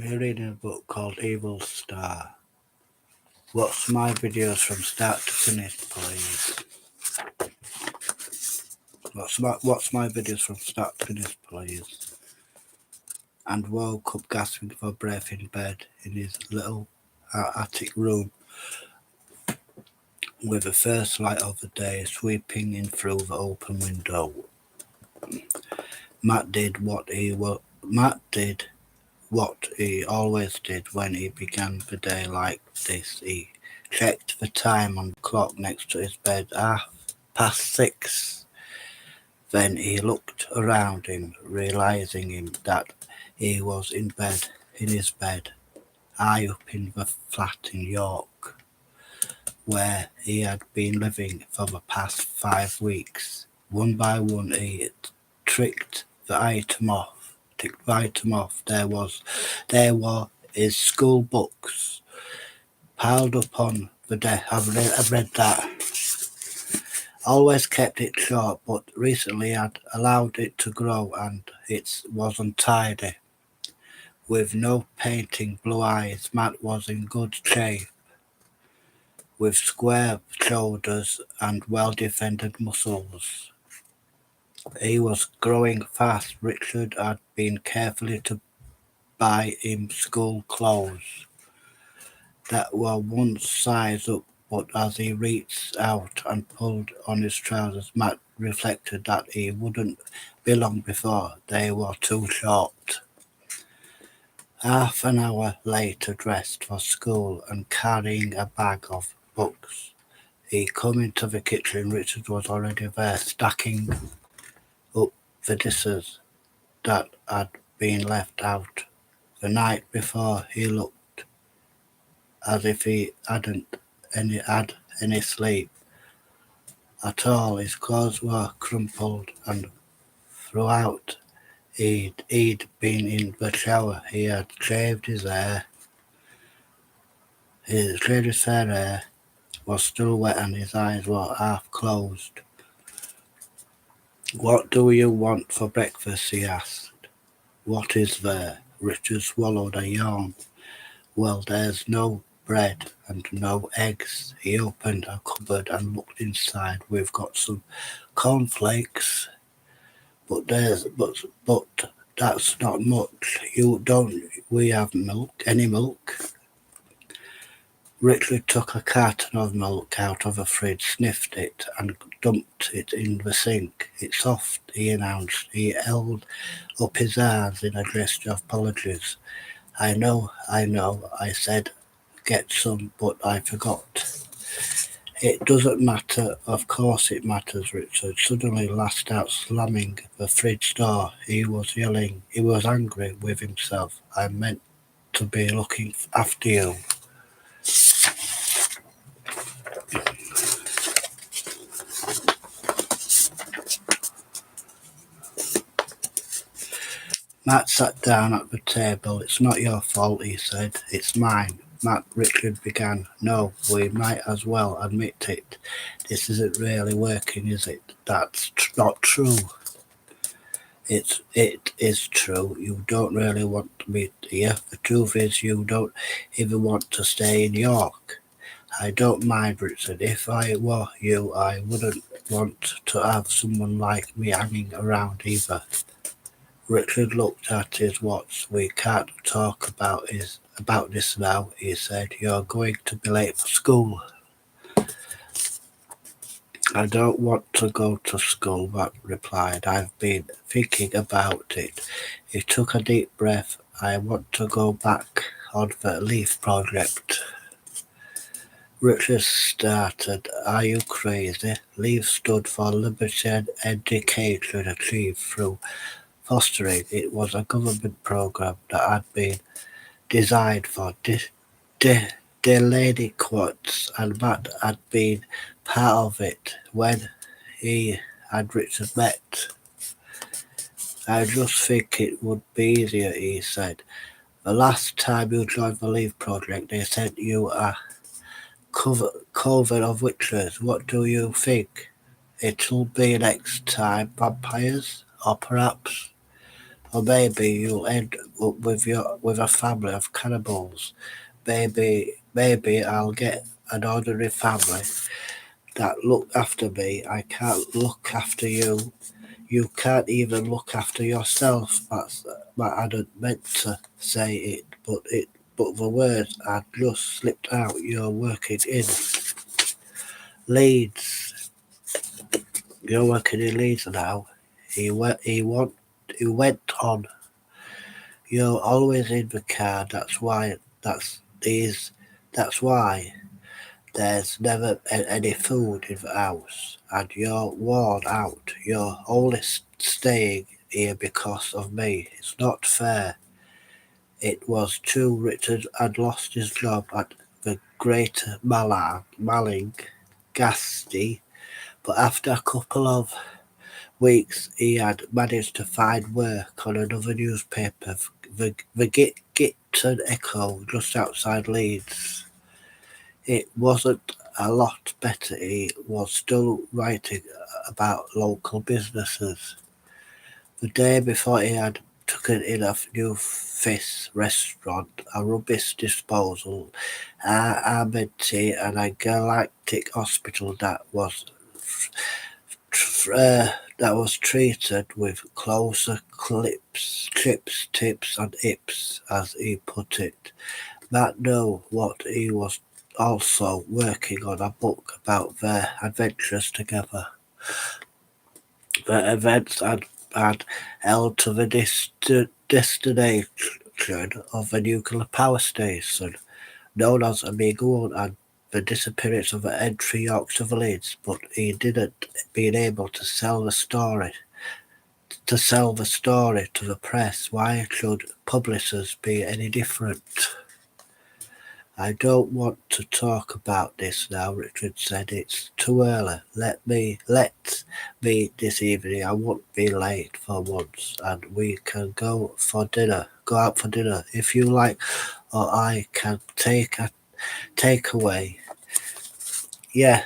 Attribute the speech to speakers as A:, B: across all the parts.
A: I'm reading a book called Evil Star. Watch my videos from start to finish, please. Watch my videos from start to finish, please. And woke up gasping for breath in bed in his little attic room, with the first light of the day sweeping in through the open window. Matt did what he always did when he began the day like this. He checked the time on the clock next to his bed. 6:30. Then he looked around him, realizing that he was in his bed, high up in the flat in York, where he had been living for the past 5 weeks. One by one he ticked the item off. There were his school books piled up on the desk. I've read that. Always kept it short, but recently had allowed it to grow, and it was untidy. With no painting, blue eyes, Matt was in good shape, with square shoulders and well-defended muscles. He was growing fast. Richard had been carefully to buy him school clothes that were one size up, but as he reached out and pulled on his trousers, Matt reflected that he wouldn't be long before they were too short. Half an hour later, dressed for school and carrying a bag of books, he came into the kitchen. Richard was already there, stacking up the dishes that had been left out the night before. He looked as if he hadn't had any sleep at all. His clothes were crumpled, and throughout he'd been in the shower. He had shaved his hair. His fair hair was still wet, and his eyes were half closed. "What do you want for breakfast?" he asked. "What is there?" Richard swallowed a yawn. "Well, there's no bread and no eggs." He opened a cupboard and looked inside. "We've got some cornflakes, but that's not much. We have any milk?" Richard took a carton of milk out of the fridge, sniffed it, and dumped it in the sink. "It's soft," he announced. He held up his hands in a gesture of apologies. I know, I said get some, but I forgot." "It doesn't matter." "Of course it matters," Richard suddenly lashed out, slamming the fridge door. He was yelling. He was angry with himself. "I meant to be looking after you." Matt sat down at the table. "It's not your fault," he said. "It's mine." Richard began. "No, we might as well admit it. This isn't really working, is it?" "That's not true." It is true. You don't really want me here. The truth is you don't even want to stay in York." "I don't mind," Richard. "If I were you, I wouldn't want to have someone like me hanging around either." Richard looked at his watch. "We can't talk about this now," he said. "You're going to be late for school." "I don't want to go to school," Matt replied. "I've been thinking about it." He took a deep breath. "I want to go back on the Leaf project." Richard started. "Are you crazy?" Leaf stood for Liberty Education Achieved Through Fostering. It was a government program that had been designed for delinquents, and Matt had been part of it when he and Richard met. "I just think it would be easier," he said. "The last time you joined the Leaf Project, they sent you a coven of witches. What do you think it'll be next time? Vampires? Or perhaps Or maybe you'll end up with a family of cannibals. Maybe I'll get an ordinary family that look after me. I can't look after you. You can't even look after yourself. I didn't meant to say it, but the words had just slipped out. You're working in Leeds. You're working in Leeds now. He went on. You're always in the car. That's why there's never any food in the house, and you're worn out. You're only staying here because of me. It's not fair. It was true. Richard had lost his job at the Great Malling Gasty, but after a couple of weeks he had managed to find work on another newspaper, the Gitton Echo, just outside Leeds. It wasn't a lot better. He was still writing about local businesses. The day before he had taken in a new fish restaurant, a rubbish disposal, amenity, and a galactic hospital that was treated with closer trips, tips, and ips, as he put it. Matt knew what he was also working on a book about their adventures together. The events had held to the destination of the nuclear power station, known as Amigo, and the disappearance of the entry Yorkshire village, but he didn't been able to sell the story to the press. Why should publishers be any different? I don't want to talk about this now, Richard said. It's too early. Let me this evening. I won't be late for once, and we can go out for dinner if you like, or I can take a takeaway. Yeah,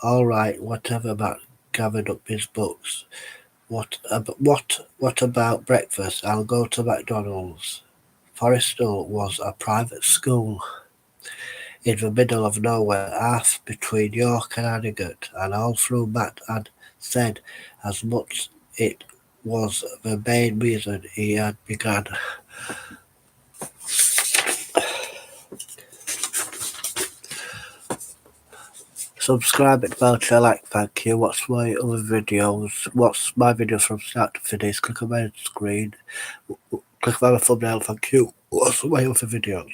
A: all right, whatever about gathering up his books. What about breakfast? I'll go to McDonald's. Forrestal was a private school in the middle of nowhere, half between York and Harrogate, and all through Matt had said as much. It was the main reason he had begun. Subscribe and bell to like, thank you. Watch my other videos. Watch my videos from start to finish. Click on my screen. Click on my thumbnail, thank you. Watch my other videos.